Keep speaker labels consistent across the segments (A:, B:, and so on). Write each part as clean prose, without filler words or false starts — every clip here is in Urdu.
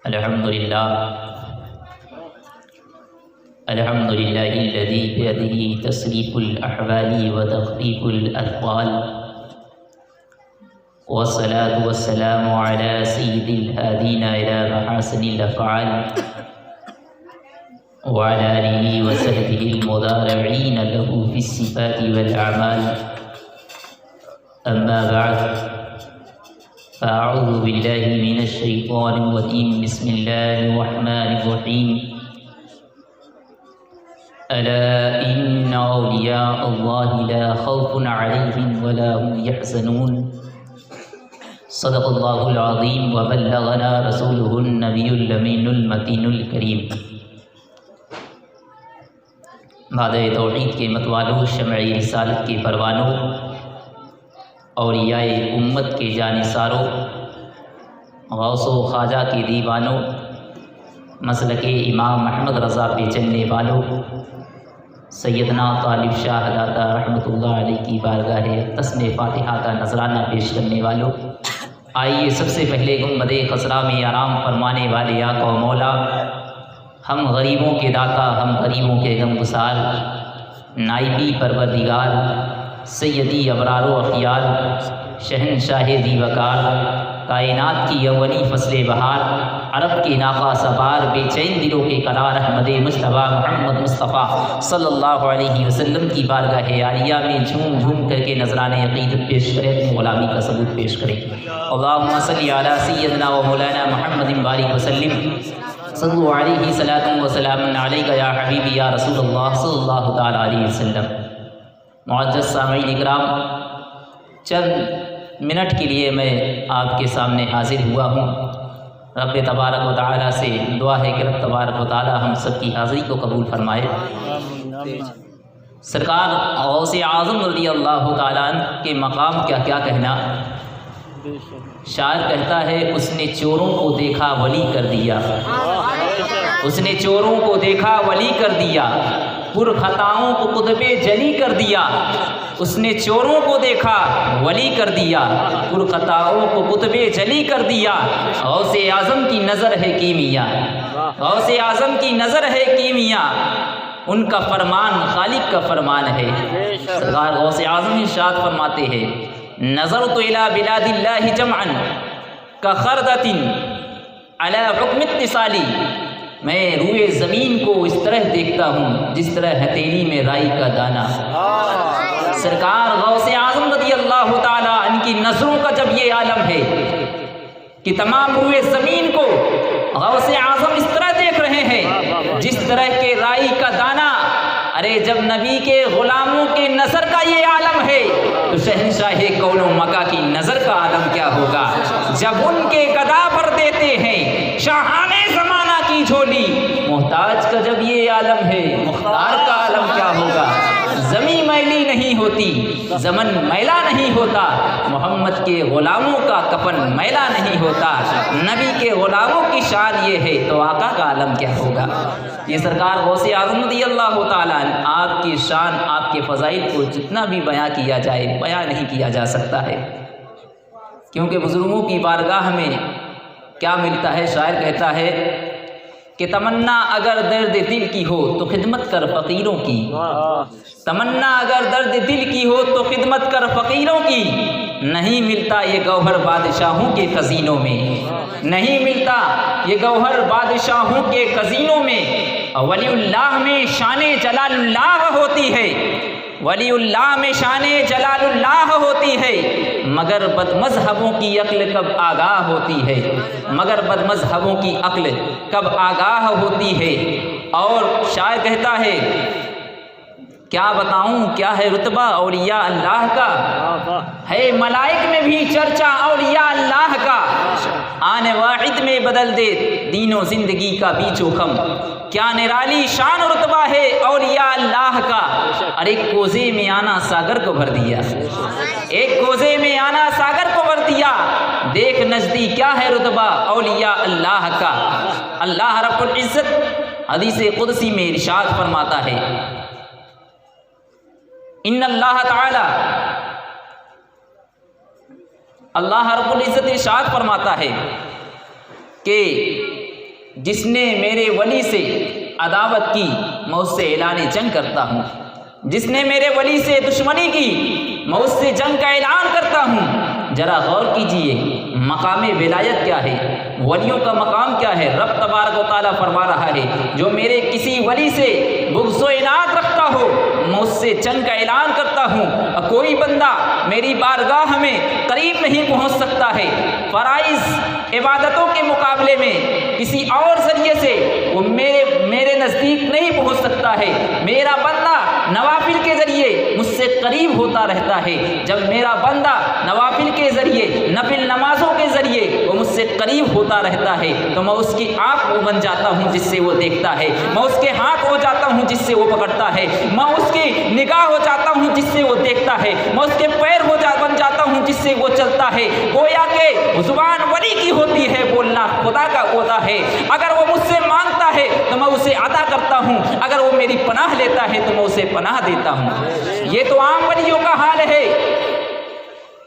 A: الحمد لله الذي بيده تصريف الأحوال وتخفيف الأثقال، والصلاة والسلام على سيد الهادين إلى محاسن الأفعال وعلى آله وصحبه المضارعين له في الصفات والأعمال. أما بعد، فأعوذ بالله من الشيطان الرجيم. بسم الله الرحمن الرحيم. ألا إن أولياء الله لا خوف عليهم ولا هم يحزنون. صدق الله العظيم وبلغنا رسوله النبي الأمين المتين الكريم. مادہ توحید کے متوالو، شمع رسالت کے پروانوں، اولیاء امت کے جانثاروں، غوث و خواجہ کے دیوانوں، مسلک امام محمد رضا پہ چلنے والوں، سیدنا طالب شاہ داتا رحمۃ اللہ علیہ کی بارگاہ تسم فاتحہ کا نذرانہ پیش کرنے والوں، آئیے سب سے پہلے گنبد خضرا میں آرام فرمانے والے آقا و مولا، ہم غریبوں کے داتا، ہم غریبوں کے غمگسار، نائبی پروردگار، سیدی ابرار و اخیار، شہنشاہ دی وقار، کائنات کی اولی فصل بہار، عرب کے ناقہ سوار، بے چین دلوں کے قرار، احمد مجتبیٰ محمد مصطفیٰ صلی اللہ علیہ وسلم کی بارگاہ عالیہ میں جھوم جھوم کر کے نذرانہ عقیدت پیش کریں، اپنی غلامی کا ثبوت پیش کریں. اللہم صلی علی سیدنا و مولانا محمد بارک وسلم. صلو علیہ صلاۃ و سلام علیک یا حبیبی یا رسول اللہ صلی اللہ تعالیٰ علیہ وسلم. معزز سامعین اکرام، چند منٹ کے لیے میں آپ کے سامنے حاضر ہوا ہوں. رب تبارک و تعالیٰ سے دعا ہے کہ رب تبارک و تعالیٰ ہم سب کی حاضری کو قبول فرمائے. سرکار غوث اعظم رضی اللہ تعالیٰ عنہ کے مقام کیا کیا کہنا. شاعر کہتا ہے اس نے چوروں کو دیکھا ولی کر دیا، اس نے چوروں کو دیکھا ولی کر دیا، پر خطاؤں کو قطب جلی کر دیا. اس نے چوروں کو دیکھا ولی کر دیا، پر خطاؤں کو قطب جلی کر دیا. غوث اعظم کی نظر ہے کیمیا، غوث اعظم کی نظر ہے کیمیا، ان کا فرمان خالق کا فرمان ہے. سرکار غوث اعظم ارشاد فرماتے ہیں، نظرت الی بلاد اللہ جمعا کخردۃ علی حکم اتصالی. میں روئے زمین کو اس طرح دیکھتا ہوں جس طرح ہتھیلی میں رائی کا دانہ. سرکار غوث اعظم رضی اللہ تعالیٰ عنہ کی نظروں کا جب یہ عالم ہے کہ تمام روئے زمین کو غوث اعظم اس طرح دیکھ رہے ہیں جس طرح کے رائی کا دانہ. ارے جب نبی کے غلاموں کے نظر کا یہ عالم ہے تو شہنشاہ کون و مکہ کی نظر کا عالم کیا ہوگا. جب ان کے گدا پر دیتے ہیں شاہان زمانہ کی جھولی، محتاج کا جب یہ عالم ہے مختار کا عالم کیا ہوگا. زمین میلی نہیں ہوتی، زمن میلا نہیں ہوتا، محمد کے غلاموں کا کفن میلا نہیں ہوتا. نبی کے غلاموں کی شان یہ ہے تو آقا کا عالم کیا ہوگا. یہ سرکار غوث اعظم رضی اللہ تعالیٰ عنہ آپ کی شان، آپ کے فضائل کو جتنا بھی بیان کیا جائے بیان نہیں کیا جا سکتا ہے، کیونکہ بزرگوں کی بارگاہ میں کیا ملتا ہے. شاعر کہتا ہے کہ تمنا اگر درد دل کی ہو تو خدمت کر فقیروں کی، تمنا اگر درد دل کی ہو تو خدمت کر فقیروں کی. نہیں ملتا یہ گوہر بادشاہوں کے خزینوں میں، نہیں ملتا یہ گوہر بادشاہوں کے خزینوں میں. ولی اللہ میں شان جلال اللہ ہوتی ہے، ولی اللہ میں شان جلال اللہ ہوتی ہے، مگر بد مذہبوں کی عقل کب آگاہ ہوتی ہے، مگر بد مذہبوں کی عقل کب آگاہ ہوتی ہے. اور شاعر کہتا ہے کیا بتاؤں کیا ہے رتبہ اولیاء اللہ کا، ہے ملائک میں بھی چرچا اولیاء اللہ کا. آنے واحد میں بدل دے دین و زندگی کا بیچ و خم، کیا نرالی شان و رتبہ ہے اولیاء اللہ کا. اور ایک کوزے میں آنا ساگر کو بھر دیا، ایک کوزے میں آنا ساگر کو بھر دیا. دیکھ نزدیک کیا ہے رتبہ اولیاء اللہ کا. اللہ رب العزت حدیث قدسی میں ارشاد فرماتا ہے، ان اللہ تعالی، اللہ رب العزت ارشاد فرماتا ہے کہ جس نے میرے ولی سے عداوت کی میں اس سے اعلان جنگ کرتا ہوں، جس نے میرے ولی سے دشمنی کی میں اس سے جنگ کا اعلان کرتا ہوں۔ ذرا غور کیجئے مقام ولایت کیا ہے، ولیوں کا مقام کیا ہے۔ رب تبارک و تعالیٰ فرما رہا ہے جو میرے کسی ولی سے بغض و عناد رکھتا ہو میں اس سے جنگ کا اعلان کرتا ہوں، اور کوئی بندہ میری بارگاہ میں قریب نہیں پہنچ سکتا ہے۔ فرائض عبادتوں کے مقابلے میں کسی اور ذریعے سے وہ میرے نزدیک نہیں پہنچ سکتا ہے۔ میرا بندہ نوافل کے ذریعے مجھ سے قریب ہوتا رہتا ہے۔ جب میرا بندہ نوافل کے ذریعے، نفل نمازوں کے ذریعے وہ مجھ سے قریب ہوتا رہتا ہے تو میں اس کی آنکھ وہ بن جاتا ہوں جس سے وہ دیکھتا ہے، میں اس کے ہاتھ ہو جاتا ہوں جس سے وہ پکڑتا ہے، میں اس کی نگاہ ہو جاتا ہوں جس سے وہ دیکھتا ہے، میں اس کے پیر بن جاتا ہوں جس سے وہ چلتا ہے۔ گویا کہ زبان ولی کی ہوتی ہے، بولنا خدا کا ہوتا ہے۔ اگر وہ مجھ سے مانگتا ہے تو میں اسے عطا کرتا ہوں، اگر وہ میری پناہ لیتا ہے تو میں اسے پناہ دیتا ہوں۔ یہ تو عام ولیوں کا حال ہے،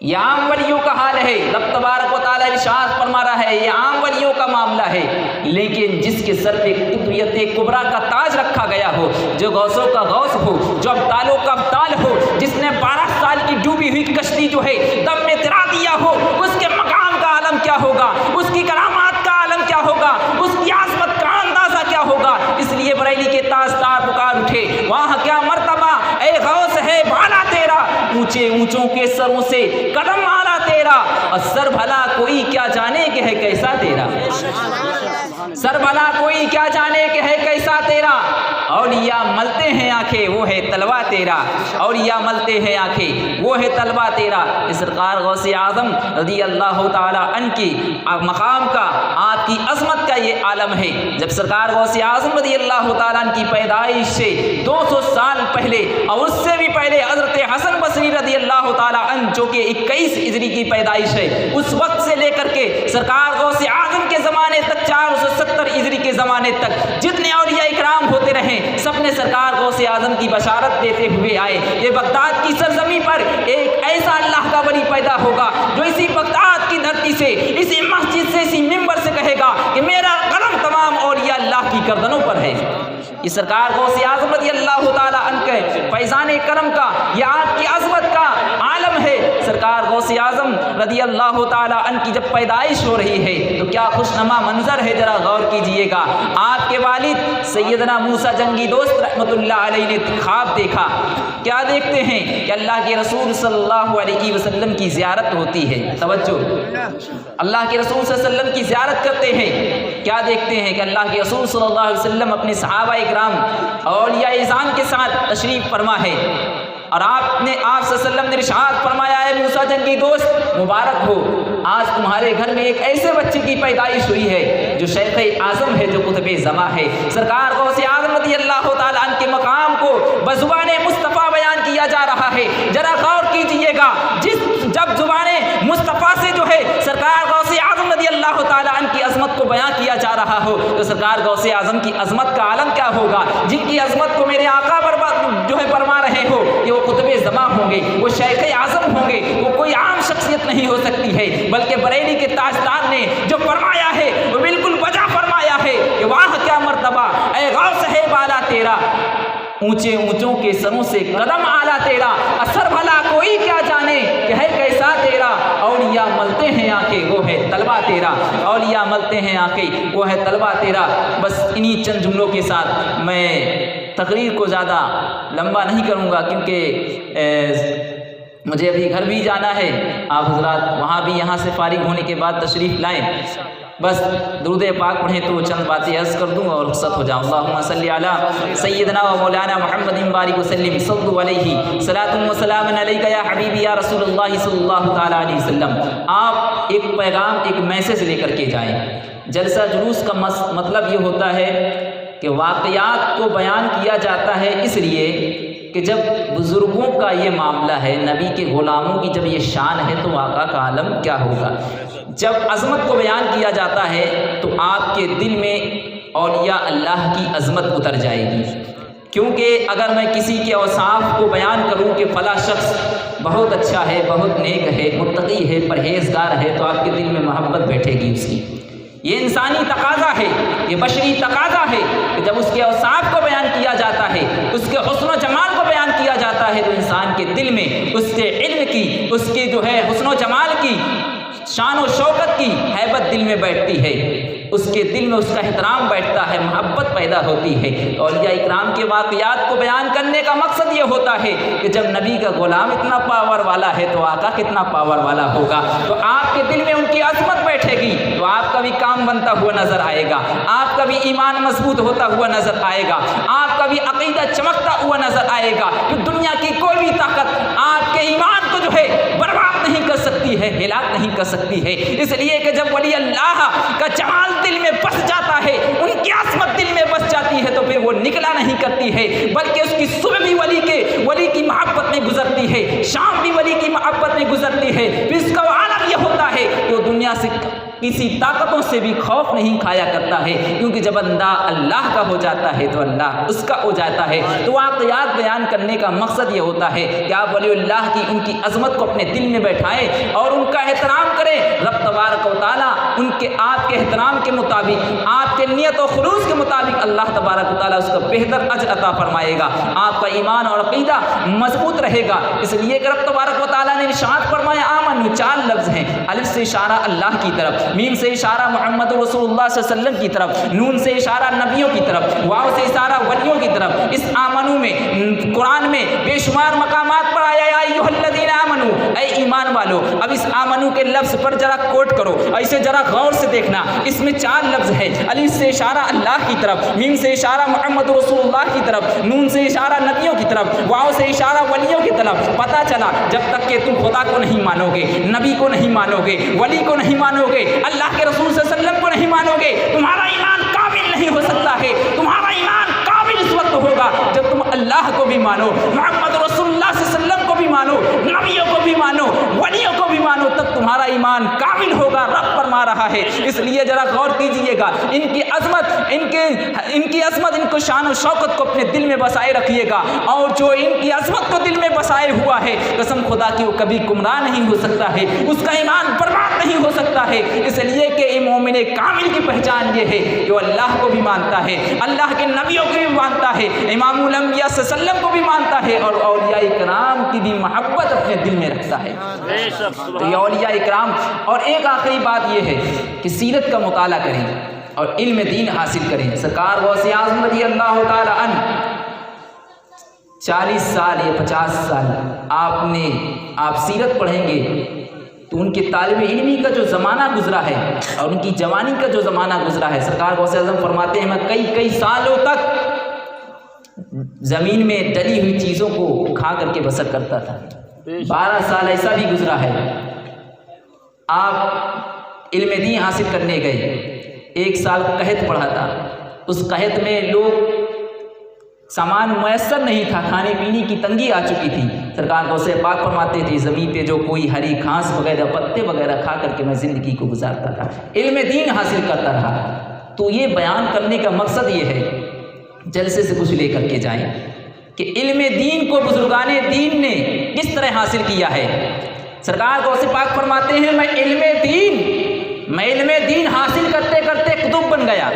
A: یہ عام ولیوں کا حال ہے۔ رب تبارک و تعالیٰ ارشاد فرما رہا ہے یہ عام ولیوں کا معاملہ ہے۔ لیکن جس کے سر پہ قطبیت کبریٰ کا تاج رکھا گیا ہو، جو غوثوں کا غوث ہو، جو ابدالوں کا ابدال ہو، جس نے 12 سال کی ڈوبی ہوئی کشتی جو ہے دم میں تیرا دیا ہو، اس کے مقام کا عالم کیا ہوگا، اس کی کرامات کا عالم کیا ہوگا، اس کی عظمت کا اندازہ کیا ہوگا۔ اس لیے بریلی کے تاجدار پکار اٹھے وہاں کیا مرتبہ اے غوث ہے بالا تیرا، اونچے اونچوں کے سروں سے قدم آلا تیرا، اور سر بھلا کوئی کیا جانے کہ ہے کیسا تیرا، سر بھلا کوئی کیا جانے کہ ہے کیسا تیرا۔ اولیاء ملتے ہیں آنکھیں وہ ہے طلبہ تیرا، اولیاء ملتے ہیں آنکھیں وہ ہے طلبہ تیرا۔ سرکار غوث اعظم رضی اللہ تعالیٰ عنہ کی مقام کا، آپ کی عظمت کا یہ عالم ہے۔ جب سرکار غوث اعظم رضی اللہ تعالیٰ عنہ کی پیدائش سے 200 سال پہلے اور اس سے بھی پہلے حضرت حسن بصری رضی اللہ تعالیٰ عنہ جو کہ 21 ہجری کی پیدائش ہے، اس وقت سے لے کر کے سرکار غوث اعظم کے زمانے تک 470 ہجری کے زمانے تک جتنے اولیاء اکرام ہوتے رہے سب نے سرکار غوث اعظم کی بشارت دیتے ہوئے آئے۔ یہ بغداد کی سرزمین پر ایک ایسا اللہ کا ولی پیدا ہوگا جو اسی بغداد کی دھرتی سے، اسی مسجد سے، اسی منبر سے کہے گا کہ میرا قلم تمام اولیاء اللہ کی گردنوں پر ہے۔ یہ سرکار غوث اعظم رضی اللہ تعالیٰ عنہ کے فیضان کرم کا، یہ آپ کی عظمت کا عالم ہے۔ سرکار غوث اعظم رضی اللہ تعالیٰ عنہ کی جب پیدائش ہو رہی ہے تو کیا خوشنما منظر ہے، ذرا غور کیجئے گا۔ آپ کے والد سیدنا موسیٰ جنگی دوست رحمۃ اللہ علیہ نے خواب دیکھا، کیا دیکھتے ہیں کہ اللہ کے رسول صلی اللہ علیہ وسلم کی زیارت ہوتی ہے۔ توجہ، اللہ کے رسول صلی اللہ علیہ وسلم کی زیارت کرتے ہیں، کیا دیکھتے ہیں کہ اللہ کے رسول صلی اللہ علیہ وسلم اپنے صحابہ اکرام اولیاء اعظام کے ساتھ تشریف فرما ہے، اور آپ صلی اللہ علیہ وسلم نے ارشاد فرمایا ہے موسیٰ جنگی دوست مبارک ہو، آج تمہارے گھر میں ایک ایسے بچے کی پیدائش ہوئی ہے جو شیخ اعظم ہے، جو قطب زماں ہے۔ سرکار غوث اعظم رضی اللہ تعالیٰ عنہ کے مقام کو بزبان مصطفیٰ بیان کیا جا رہا ہے۔ ذرا غور کیجئے گا، جب زبان مصطفیٰ سے جو ہے سرکار غوث اعظم رضی اللہ تعالیٰ عنہ کی عظمت کو بیان کیا جا رہا ہو تو سرکار غوث اعظم کی عظمت کا عالم کیا ہوگا، جن کی عظمت کو میرے آقا جو ہے فرما رہے ہو کہ وہ قطب زماں ہوں گے، وہ شیخ اعظم ہوں گے، وہ کوئی عام شخصیت نہیں ہو سکتی ہے، بلکہ بریلی کے تاجدار نے جو فرمایا ہے وہ بالکل بجا فرمایا ہے کہ واہ کیا مرتبہ اے غوث ہے بالا تیرا، اونچے اونچوں کے سروں سے قدم آلا تیرا، اثر بھلا کوئی کیا جانے کہ ہے کیسا تیرا۔ اولیاء ملتے ہیں آنکھیں وہ ہے طلبہ تیرا، اولیاء ملتے ہیں آنکھیں وہ ہے طلبہ تیرا۔ بس انہی چند جملوں کے ساتھ میں تقریر کو زیادہ لمبا نہیں کروں گا، کیونکہ مجھے ابھی گھر بھی جانا ہے، آپ حضرات وہاں بھی یہاں سے فارغ ہونے کے بعد تشریف لائیں۔ بس درود پاک پڑھیں تو چند باتیں عرض کر دوں اور رخصت ہو جاؤں۔ اللہم صلی علی سیدنا و مولانا محمد بارک وسلم، صلو علیہ صلاۃ و سلام علیک یا حبیبی یا رسول اللہ صلی اللہ تعالیٰ علیہ وسلم۔ آپ ایک پیغام، ایک میسج لے کر کے جائیں۔ جلسہ جلوس کا مطلب یہ ہوتا ہے کہ واقعات کو بیان کیا جاتا ہے، اس لیے کہ جب بزرگوں کا یہ معاملہ ہے، نبی کے غلاموں کی جب یہ شان ہے تو آقا کا عالم کیا ہوگا۔ جب عظمت کو بیان کیا جاتا ہے تو آپ کے دل میں اولیاء اللہ کی عظمت اتر جائے گی، کیونکہ اگر میں کسی کے اوصاف کو بیان کروں کہ فلاں شخص بہت اچھا ہے، بہت نیک ہے، متقی ہے، پرہیزگار ہے، تو آپ کے دل میں محبت بیٹھے گی اس کی۔ یہ انسانی تقاضا ہے یہ بشری تقاضا ہے کہ جب اس کے اوصاف کو بیان کیا جاتا ہے، اس کے حسن و جمال کو بیان کیا جاتا ہے، تو انسان کے دل میں اس کے علم کی، اس کے جو ہے حسن و جمال کی، شان و شوکت کی ہیبت دل میں بیٹھتی ہے، اس کے دل میں اس کا احترام بیٹھتا ہے، محبت پیدا ہوتی ہے۔ اولیاء اکرام کے واقعات کو بیان کرنے کا مقصد یہ ہوتا ہے کہ جب نبی کا غلام اتنا پاور والا ہے تو آقا کتنا پاور والا ہوگا، تو آپ کے دل میں ان کی عظمت بیٹھے گی تو آپ کا بھی کام بنتا ہوا نظر آئے گا، آپ کا بھی ایمان مضبوط ہوتا ہوا نظر آئے گا، آپ کا بھی عقیدہ چمکتا ہوا نظر آئے گا، کہ دنیا کی کوئی بھی طاقت آپ کے ایمان کو جو ہے برباد نہیں کر سکتی ہے، ہلاک نہیں کر سکتی ہے۔ اس لیے کہ جب ولی اللہ کا جمال دل میں بس جاتا ہے، ان کی عظمت دل میں بس جاتی ہے، تو پھر وہ نکلا نہیں کرتی ہے، بلکہ اس کی صبح بھی ولی کی محبت میں گزرتی ہے، شام بھی ولی کی محبت میں گزرتی ہے۔ پھر اس کا عالم یہ ہوتا ہے کہ وہ دنیا سے کسی طاقتوں سے بھی خوف نہیں کھایا کرتا ہے، کیونکہ جب بندہ اللہ کا ہو جاتا ہے تو اللہ اس کا ہو جاتا ہے۔ تو واقعات بیان کرنے کا مقصد یہ ہوتا ہے کہ آپ ولی اللہ کی ان کی عظمت کو اپنے دل میں بیٹھائیں اور ان کا احترام کریں۔ رب تبارک و تعالیٰ آپ کے احترام کے مطابق، آپ کے نیت و خلوص کے مطابق اللہ تبارک و تعالیٰ اس کا بہتر اجر عطا فرمائے گا، آپ کا ایمان اور عقیدہ مضبوط رہے گا۔ اس لیے کہ رب تبارک و تعالیٰ نے ارشاد فرمایا آمنو، 4 لفظ ہیں، الف سے اشارہ اللہ کی طرف، میم سے اشارہ محمد رسول اللہ صلی اللہ علیہ وسلم کی طرف، نون سے اشارہ نبیوں کی طرف، واو سے اشارہ ولیوں کی طرف۔ اس آمنو میں قرآن میں بے شمار مقامات پر آیا یا ایھا الذین آمنو، اے ایمان والو۔ اب اس آمنو کے لفظ پر ذرا کوٹ کرو، ایسے ذرا غور سے دیکھنا، اس میں 4 لفظ ہے، الف سے اشارہ اللہ کی طرف، میم سے اشارہ محمد رسول اللہ کی طرف، نون سے اشارہ نبیوں کی طرف، واو سے اشارہ ولیوں کی طرف۔ پتہ چلا جب تک کہ تم خدا کو نہیں مانو گے، نبی کو نہیں مانو گے، ولی کو نہیں مانو گے، اللہ کے رسول صلی اللہ علیہ وسلم کو نہیں مانو گے، تمہارا ایمان کامل نہیں ہو سکتا ہے۔ تمہارا ایمان کامل اس وقت ہوگا جب تم اللہ کو بھی مانو، محمد رسول اللہ صلی اللہ علیہ وسلم کو بھی مانو، نبیوں کو بھی مانو، ولیوں کو بھی مانو، تب تمہارا ایمان کامل ہوگا۔ رب فرما رہا ہے، اس لیے ذرا غور کیجئے گا، ان کی عظمت، ان کو شان و شوکت کو اپنے دل میں بسائے رکھیے گا، اور جو ان کی عظمت کو دل میں بسائے ہوا ہے، قسم خدا کی وہ کبھی گمراہ نہیں ہو سکتا ہے، اس کا ایمان برباد نہیں ہو سکتا ہے۔ اس لیے کہ مومن کامل کی پہچان یہ ہے کہ وہ اللہ کو بھی مانتا ہے، اللہ کے نبیوں کو بھی مانتا ہے، امام الانبیاء صلی اللہ علیہ وسلم کو بھی مانتا ہے، اور اولیاء کرام کی بھی محبت اپنے دل میں رکھتا ہے۔ تو یہ اولیاء کرام۔ اور ایک آخری بات یہ ہے کہ سیرت کا مطالعہ کریں اور علم دین حاصل کریں۔ سرکار غوث اعظم رضی اللہ تعالی عنہ 40 سال یا 50 سال آپ سیرت پڑھیں گے تو ان کے طالب علمی کا جو زمانہ گزرا ہے اور ان کی جوانی کا جو زمانہ گزرا ہے، سرکار غوث اعظم فرماتے ہیں میں کئی سالوں تک زمین میں ڈلی ہوئی چیزوں کو کھا کر کے بسر کرتا تھا۔ 12 سال ایسا بھی گزرا ہے۔ آپ علم دین حاصل کرنے گئے، 1 سال قحط پڑا تھا، اس قحط میں لوگ سامان میسر نہیں تھا، کھانے پینے کی تنگی آ چکی تھی۔ سرکار غوث پاک فرماتے تھے زمین پہ جو کوئی ہری گھاس وغیرہ پتے وغیرہ کھا کر کے میں زندگی کو گزارتا تھا، علم دین حاصل کرتا رہا۔ تو یہ بیان کرنے کا مقصد یہ ہے، جلسے سے کچھ لے کر کے جائیں کہ علم دین کو بزرگان دین نے کس طرح حاصل کیا ہے۔ سرکار غوث پاک فرماتے ہیں میں علم دین حاصل کرتے کرتے قطب بن گیا،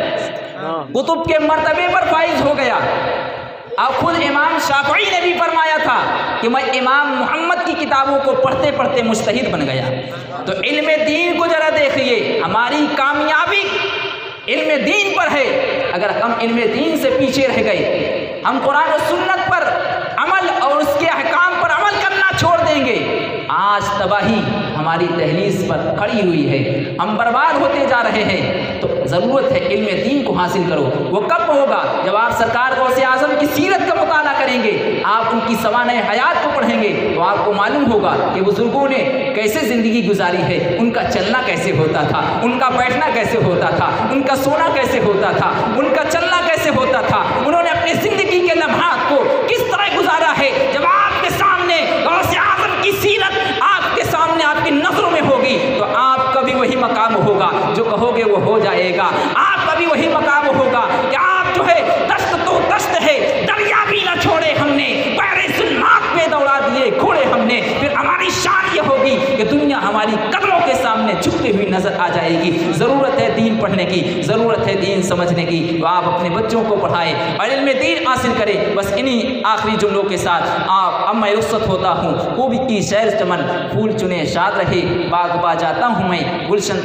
A: قطب کے مرتبے پر فائز ہو گیا۔ اور خود امام شافعی نے بھی فرمایا تھا کہ میں امام محمد کی کتابوں کو پڑھتے پڑھتے مجتہد بن گیا۔ تو علم دین کو ذرا دیکھیے، ہماری کامیابی علم دین پر ہے۔ اگر ہم علم دین سے پیچھے رہ گئے، ہم قرآن و سنت پر عمل اور اس کے احکام پر عمل کرنا چھوڑ دیں گے، آج تباہی ہماری دہلیز پر کھڑی ہوئی ہے، ہم برباد ہوتے جا رہے ہیں۔ تو ضرورت ہے علم دین کو حاصل کرو۔ وہ کب ہوگا؟ جب آپ سرکار غوث اعظم کی سیرت کا مطالعہ کریں گے، آپ ان کی سوانح حیات کو پڑھیں گے تو آپ کو معلوم ہوگا کہ بزرگوں نے کیسے زندگی گزاری ہے، ان کا چلنا کیسے ہوتا تھا، ان کا بیٹھنا کیسے ہوتا تھا، ان کا سونا کیسے ہوتا تھا، ان کا چلنا کیسے ہوتا تھا، انہوں نے اپنی زندگی کے لمحات کو کس طرح گزارا ہے۔ جب آپ کے سامنے غوث اعظم کی سیرت آپ کے سامنے آپ کی نظروں میں ہوگی تو آپ کا بھی وہی مقام ہوگا، جو کہو گے وہ ہو جائے گا۔ آپ کا بھی وہی مقام ہوگا کہ آپ جو ہے دشت تو دشت ہے، دریا بھی نہ چھوڑے ہم نے، پیر ظلمات پہ دوڑا دیے گھوڑے ہم نے، پھر ہماری شان یہ ہوگی کہ دنیا ہماری قدموں کے سامنے جھکتی ہوئی نظر آ جائے گی۔ ضرورت ہے دین پڑھنے کی، ضرورت ہے دین سمجھنے کی، تو آپ اپنے بچوں کو پڑھائیں اور علم دین حاصل کریں۔ بس انہی آخری جملوں کے ساتھ اب میں رخصت ہوتا ہوں۔ خوبی کی سیر چمن پھول چنے شاد رہے، باغ با جاتا ہوں میں گلشن